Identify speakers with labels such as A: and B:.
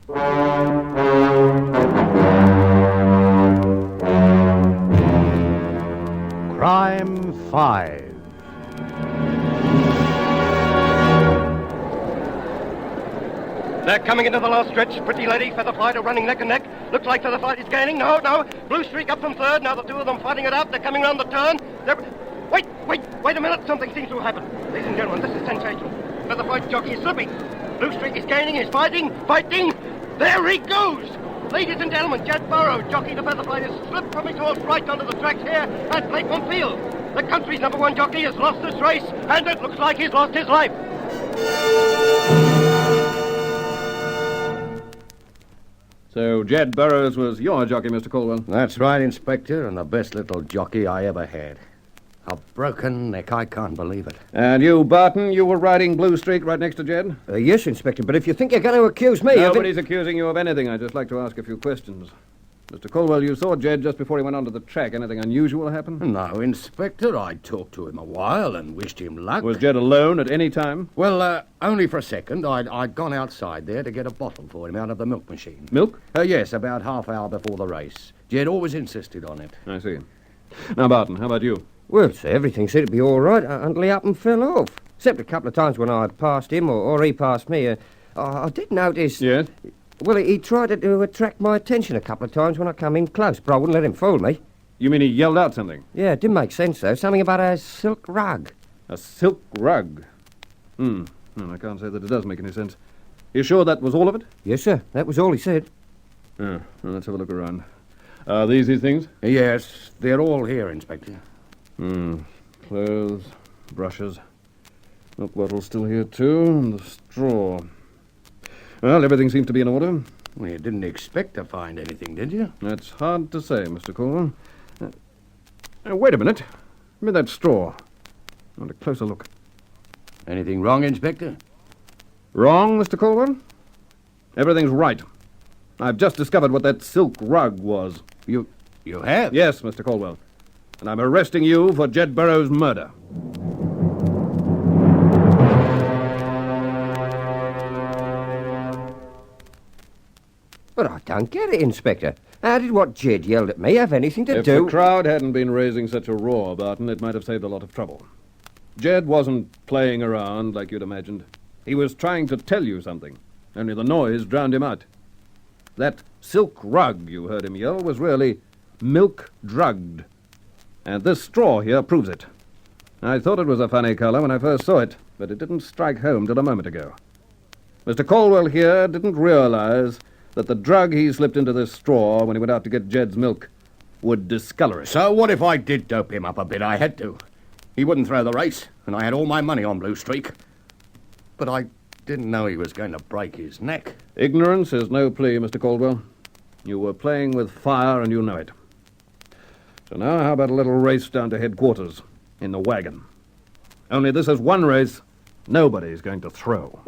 A: Crime 5.
B: They're coming into the last stretch. Pretty Lady, Featherflight are running neck and neck. Looks like Featherflight is gaining. No. Blue Streak up from third. Now the two of them fighting it out. They're coming round the turn. Wait a minute. Something seems to have happened. Ladies and gentlemen, this is sensational. Featherflight jockey is slipping. Blue Streak is gaining. He's fighting. There he goes. Ladies and gentlemen, Jed Burrows, jockey to Featherflight, has slipped from his horse right onto the tracks here at Blakemont Field. The country's number one jockey has lost this race, and it looks like he's lost his life.
C: So Jed Burrows was your jockey, Mr. Caldwell?
A: That's right, Inspector, and the best little jockey I ever had. A broken neck, I can't believe it.
C: And you, Barton, you were riding Blue Streak right next to Jed?
A: Yes, Inspector, but if you think you're going to accuse me
C: Nobody's accusing you of anything. I'd just like to ask a few questions. Mr. Caldwell, you saw Jed just before he went onto the track. Anything unusual happen?
A: No, Inspector. I talked to him a while and wished him luck.
C: Was Jed alone at any time?
A: Well, only for a second. I'd gone outside there to get a bottle for him out of the milk machine.
C: Milk?
A: Yes, about half hour before the race. Jed always insisted on it.
C: I see. Now, Barton, how about you?
D: Well, sir, everything seemed to be all right until he up and fell off. Except a couple of times when I passed him or he passed me. I did notice...
C: Yes?
D: Well, he tried to attract my attention a couple of times when I come in close, but I wouldn't let him fool me.
C: You mean he yelled out something?
D: Yeah, it didn't make sense, though. Something about a silk rug.
C: A silk rug? Well, I can't say that it does make any sense. You sure that was all of it?
D: Yes, sir. That was all he said.
C: Well, let's have a look around. Are these his things?
A: Yes, they're all here, Inspector.
C: Clothes, brushes. Milk bottle's still here, too, and the straw. Well, everything seems to be in order.
A: Well, you didn't expect to find anything, did you?
C: That's hard to say, Mr. Caldwell. Wait a minute. Give me that straw. I want a closer look.
A: Anything wrong, Inspector?
C: Wrong, Mr. Caldwell? Everything's right. I've just discovered what that silk rug was.
A: You have?
C: Yes, Mr. Caldwell. And I'm arresting you for Jed Burrows' murder.
D: But I don't get it, Inspector. How did what Jed yelled at me have anything to do...
C: If the crowd hadn't been raising such a roar, Barton, it might have saved a lot of trouble. Jed wasn't playing around like you'd imagined. He was trying to tell you something. Only the noise drowned him out. That silk rug you heard him yell was really milk-drugged. And this straw here proves it. I thought it was a funny color when I first saw it, but it didn't strike home till a moment ago. Mr. Caldwell here didn't realize that the drug he slipped into this straw when he went out to get Jed's milk would discolor it.
A: So what if I did dope him up a bit? I had to. He wouldn't throw the race, and I had all my money on Blue Streak. But I didn't know he was going to break his neck.
C: Ignorance is no plea, Mr. Caldwell. You were playing with fire, and you know it. So now, how about a little race down to headquarters in the wagon? Only this is one race nobody's going to throw.